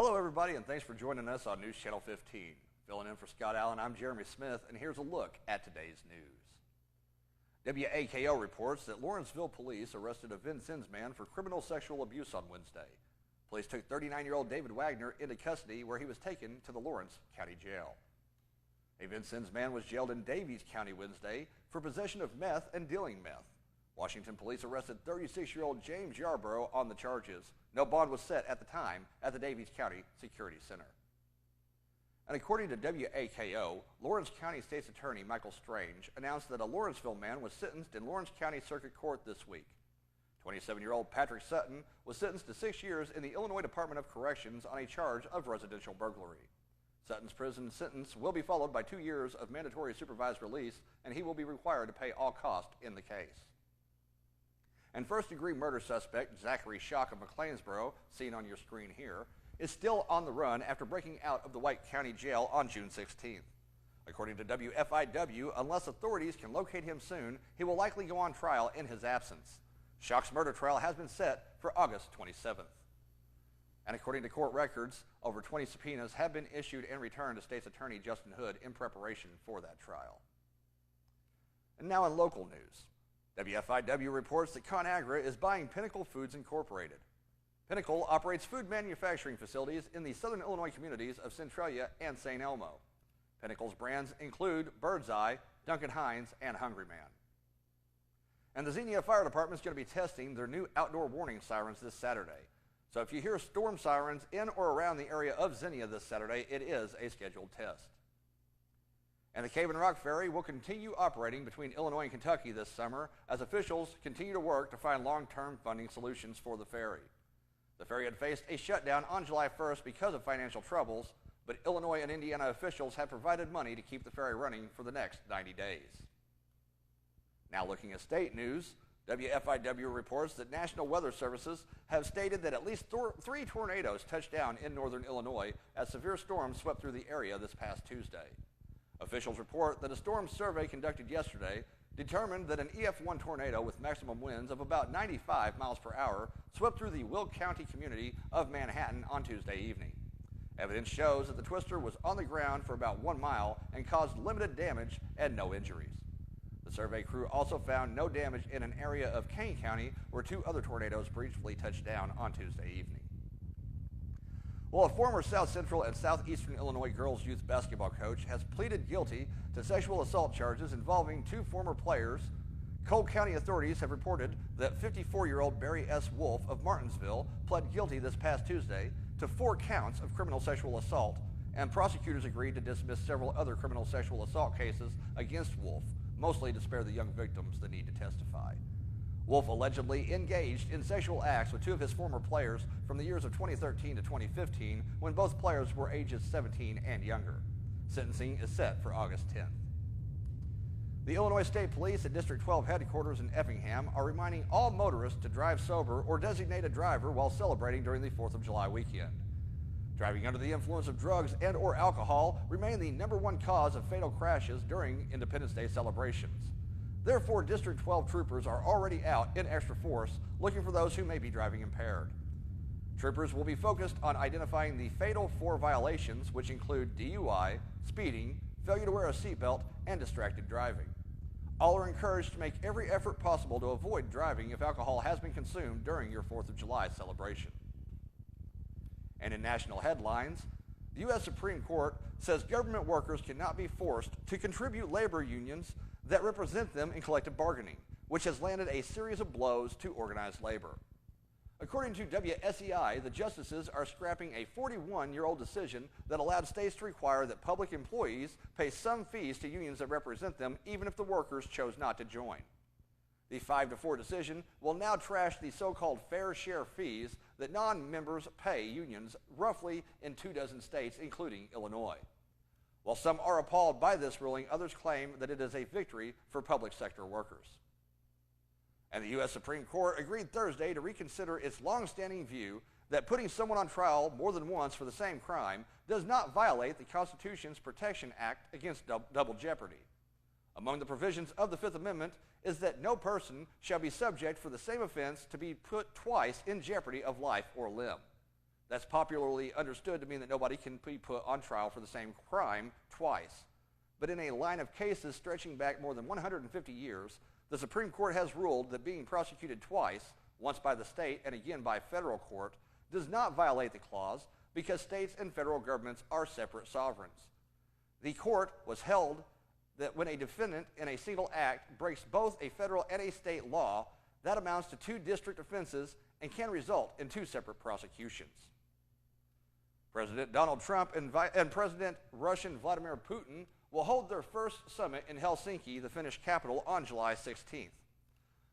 Hello, everybody, and thanks for joining us on News Channel 15. Filling in for Scott Allen, I'm Jeremy Smith, and here's a look at today's news. WAKO reports that Lawrenceville police arrested a Vincennes man for criminal sexual abuse on Wednesday. Police took 39-year-old David Wagner into custody, where he was taken to the Lawrence County Jail. A Vincennes man was jailed in Daviess County Wednesday for possession of meth and dealing meth. Washington police arrested 36-year-old James Yarborough on the charges. No bond was set at the time at the Daviess County Security Center. And according to WAKO, Lawrence County State's Attorney Michael Strange announced that a Lawrenceville man was sentenced in Lawrence County Circuit Court this week. 27-year-old Patrick Sutton was sentenced to 6 years in the Illinois Department of Corrections on a charge of residential burglary. Sutton's prison sentence will be followed by 2 years of mandatory supervised release, and he will be required to pay all costs in the case. And first-degree murder suspect Zachary Schock of McLeansboro, seen on your screen here, is still on the run after breaking out of the White County Jail on June 16th. According to WFIW, unless authorities can locate him soon, he will likely go on trial in his absence. Schock's murder trial has been set for August 27th. And according to court records, over 20 subpoenas have been issued and returned to State's Attorney Justin Hood in preparation for that trial. And now in local news. WFIW reports that ConAgra is buying Pinnacle Foods Incorporated. Pinnacle operates food manufacturing facilities in the southern Illinois communities of Centralia and St. Elmo. Pinnacle's brands include Bird's Eye, Duncan Hines, and Hungry Man. And the Xenia Fire Department is going to be testing their new outdoor warning sirens this Saturday. So if you hear storm sirens in or around the area of Xenia this Saturday, it is a scheduled test. And the Cave and Rock Ferry will continue operating between Illinois and Kentucky this summer as officials continue to work to find long-term funding solutions for the ferry. The ferry had faced a shutdown on July 1st because of financial troubles, but Illinois and Indiana officials have provided money to keep the ferry running for the next 90 days. Now looking at state news, WFIW reports that National Weather Services have stated that at least 3 tornadoes touched down in northern Illinois as severe storms swept through the area this past Tuesday. Officials report that a storm survey conducted yesterday determined that an EF1 tornado with maximum winds of about 95 miles per hour swept through the Will County community of Manhattan on Tuesday evening. Evidence shows that the twister was on the ground for about 1 mile and caused limited damage and no injuries. The survey crew also found no damage in an area of Kane County where 2 other tornadoes briefly touched down on Tuesday evening. Well, a former South Central and Southeastern Illinois girls youth basketball coach has pleaded guilty to sexual assault charges involving 2 former players. Cole County authorities have reported that 54-year-old Barry S. Wolf of Martinsville pled guilty this past Tuesday to 4 counts of criminal sexual assault, and prosecutors agreed to dismiss several other criminal sexual assault cases against Wolf, mostly to spare the young victims the need to testify. Wolf allegedly engaged in sexual acts with 2 of his former players from the years of 2013 to 2015 when both players were ages 17 and younger. Sentencing is set for August 10th. The Illinois State Police at District 12 headquarters in Effingham are reminding all motorists to drive sober or designate a driver while celebrating during the 4th of July weekend. Driving under the influence of drugs and or alcohol remain the #1 cause of fatal crashes during Independence Day celebrations. Therefore, District 12 troopers are already out in extra force looking for those who may be driving impaired. Troopers will be focused on identifying the fatal 4 violations, which include DUI, speeding, failure to wear a seatbelt, and distracted driving. All are encouraged to make every effort possible to avoid driving if alcohol has been consumed during your 4th of July celebration. And in national headlines, the U.S. Supreme Court says government workers cannot be forced to contribute labor unions that represent them in collective bargaining, which has landed a series of blows to organized labor. According to WSEI, the justices are scrapping a 41-year-old decision that allowed states to require that public employees pay some fees to unions that represent them, even if the workers chose not to join. The 5-4 decision will now trash the so-called fair share fees that non-members pay unions roughly in 24 states, including Illinois. While some are appalled by this ruling, others claim that it is a victory for public sector workers. And the U.S. Supreme Court agreed Thursday to reconsider its long-standing view that putting someone on trial more than once for the same crime does not violate the Constitution's Protection Act against double jeopardy. Among the provisions of the Fifth Amendment is that no person shall be subject for the same offense to be put twice in jeopardy of life or limb. That's popularly understood to mean that nobody can be put on trial for the same crime twice. But in a line of cases stretching back more than 150 years, the Supreme Court has ruled that being prosecuted twice, once by the state and again by federal court, does not violate the clause because states and federal governments are separate sovereigns. The court was held that when a defendant in a single act breaks both a federal and a state law, that amounts to 2 district offenses and can result in 2 separate prosecutions. President Donald Trump and President Russian Vladimir Putin will hold their first summit in Helsinki, the Finnish capital, on July 16th.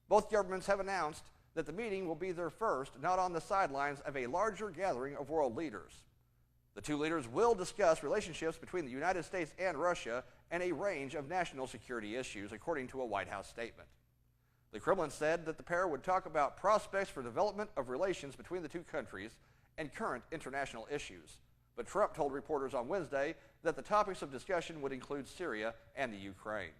Both governments have announced that the meeting will be their first, not on the sidelines of a larger gathering of world leaders. The 2 leaders will discuss relationships between the United States and Russia and a range of national security issues, according to a White House statement. The Kremlin said that the pair would talk about prospects for development of relations between the 2 countries and current international issues. But Trump told reporters on Wednesday that the topics of discussion would include Syria and the Ukraine.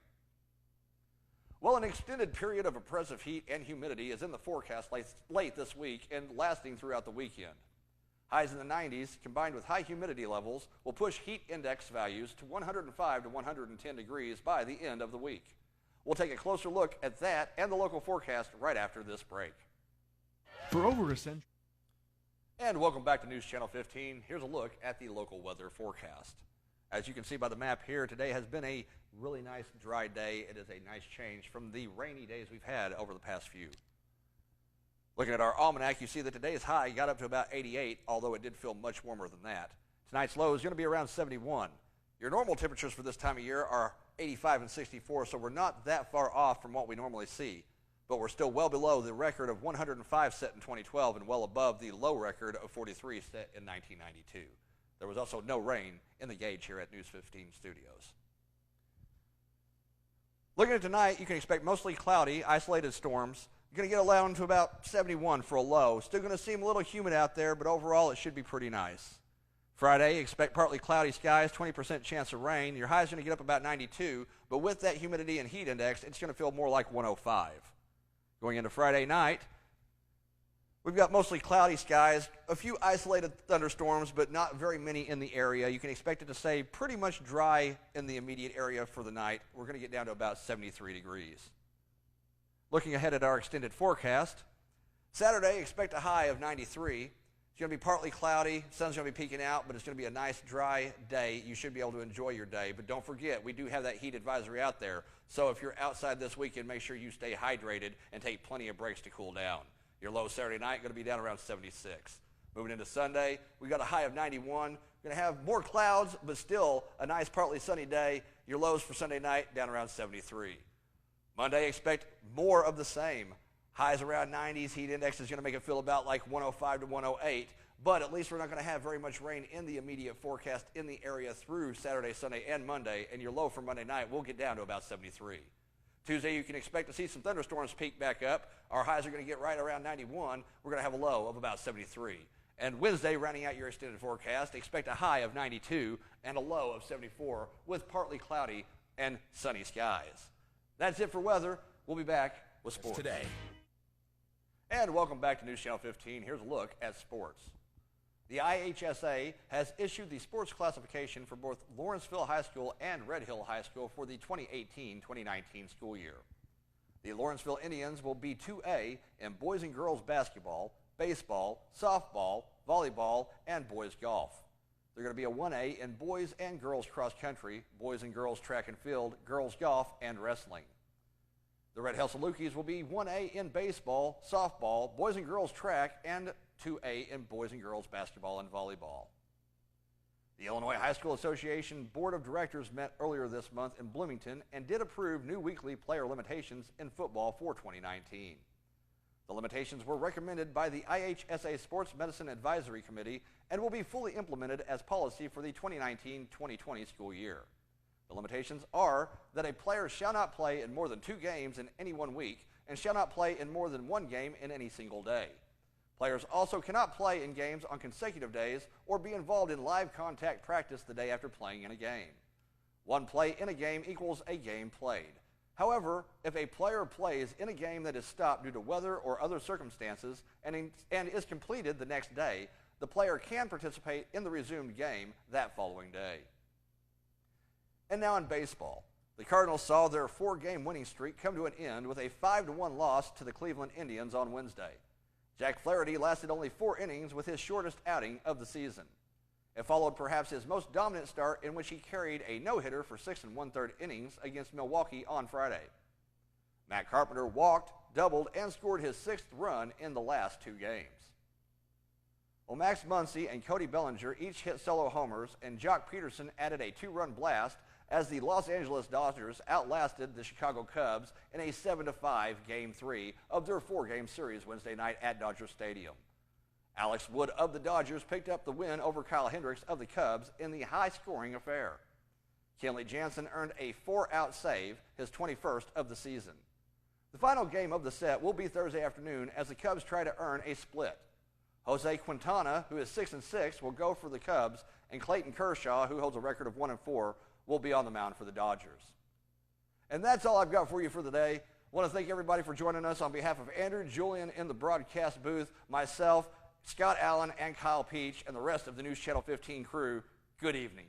Well, an extended period of oppressive heat and humidity is in the forecast late this week and lasting throughout the weekend. Highs in the 90s, combined with high humidity levels, will push heat index values to 105 to 110 degrees by the end of the week. We'll take a closer look at that and the local forecast right after this break. For over a century. And welcome back to News Channel 15. Here's a look at the local weather forecast. As you can see by the map here, today has been a really nice dry day. It is a nice change from the rainy days we've had over the past few. Looking at our almanac, you see that today's high got up to about 88, although it did feel much warmer than that. Tonight's low is going to be around 71. Your normal temperatures for this time of year are 85 and 64, so we're not that far off from what we normally see. But we're still well below the record of 105 set in 2012 and well above the low record of 43 set in 1992. There was also no rain in the gauge here at News 15 Studios. Looking at tonight, you can expect mostly cloudy, isolated storms. You're going to get down to about 71 for a low. Still going to seem a little humid out there, but overall it should be pretty nice. Friday, expect partly cloudy skies, 20% chance of rain. Your high is going to get up about 92, but with that humidity and heat index, it's going to feel more like 105. Going into Friday night, we've got mostly cloudy skies, a few isolated thunderstorms, but not very many in the area. You can expect it to stay pretty much dry in the immediate area for the night. We're going to get down to about 73 degrees. Looking ahead at our extended forecast, Saturday, expect a high of 93. It's going to be partly cloudy, sun's going to be peeking out, but it's going to be a nice dry day. You should be able to enjoy your day, but don't forget, we do have that heat advisory out there. So if you're outside this weekend, make sure you stay hydrated and take plenty of breaks to cool down. Your low Saturday night going to be down around 76. Moving into Sunday, we got a high of 91. We're going to have more clouds, but still a nice partly sunny day. Your lows for Sunday night down around 73. Monday, expect more of the same. Highs around 90s. Heat index is going to make it feel about like 105 to 108. But at least we're not going to have very much rain in the immediate forecast in the area through Saturday, Sunday, and Monday. And your low for Monday night will get down to about 73. Tuesday, you can expect to see some thunderstorms peak back up. Our highs are going to get right around 91. We're going to have a low of about 73. And Wednesday, rounding out your extended forecast, expect a high of 92 and a low of 74 with partly cloudy and sunny skies. That's it for weather. We'll be back with sports Today. And welcome back to News Channel 15. Here's a look at sports. The IHSA has issued the sports classification for both Lawrenceville High School and Red Hill High School for the 2018-2019 school year. The Lawrenceville Indians will be 2A in boys and girls basketball, baseball, softball, volleyball, and boys golf. They're going to be a 1A in boys and girls cross country, boys and girls track and field, girls golf, and wrestling. The Red Hill Salukis will be 1A in baseball, softball, boys and girls track, and 2A in boys and girls basketball and volleyball. The Illinois High School Association Board of Directors met earlier this month in Bloomington and did approve new weekly player limitations in football for 2019. The limitations were recommended by the IHSA Sports Medicine Advisory Committee and will be fully implemented as policy for the 2019-2020 school year. The limitations are that a player shall not play in more than 2 games in any 1 week and shall not play in more than 1 game in any single day. Players also cannot play in games on consecutive days or be involved in live contact practice the day after playing in a game. 1 play in a game equals a game played. However, if a player plays in a game that is stopped due to weather or other circumstances and is completed the next day, the player can participate in the resumed game that following day. And now in baseball, the Cardinals saw their 4-game winning streak come to an end with a 5-1 loss to the Cleveland Indians on Wednesday. Jack Flaherty lasted only 4 innings with his shortest outing of the season. It followed perhaps his most dominant start, in which he carried a no-hitter for 6 1/3 innings against Milwaukee on Friday. Matt Carpenter walked, doubled, and scored his 6th run in the last 2 games. Well, Max Muncy and Cody Bellinger each hit solo homers, and Jock Peterson added a 2-run blast as the Los Angeles Dodgers outlasted the Chicago Cubs in a 7-5 Game 3 of their 4-game series Wednesday night at Dodger Stadium. Alex Wood of the Dodgers picked up the win over Kyle Hendricks of the Cubs in the high-scoring affair. Kenley Jansen earned a 4-out save, his 21st of the season. The final game of the set will be Thursday afternoon as the Cubs try to earn a split. Jose Quintana, who is 6-6, will go for the Cubs, and Clayton Kershaw, who holds a record of 1-4, will be on the mound for the Dodgers. And that's all I've got for you for the day. I want to thank everybody for joining us. On behalf of Andrew, Julian in the broadcast booth, myself, Scott Allen, and Kyle Peach, and the rest of the News Channel 15 crew, good evening.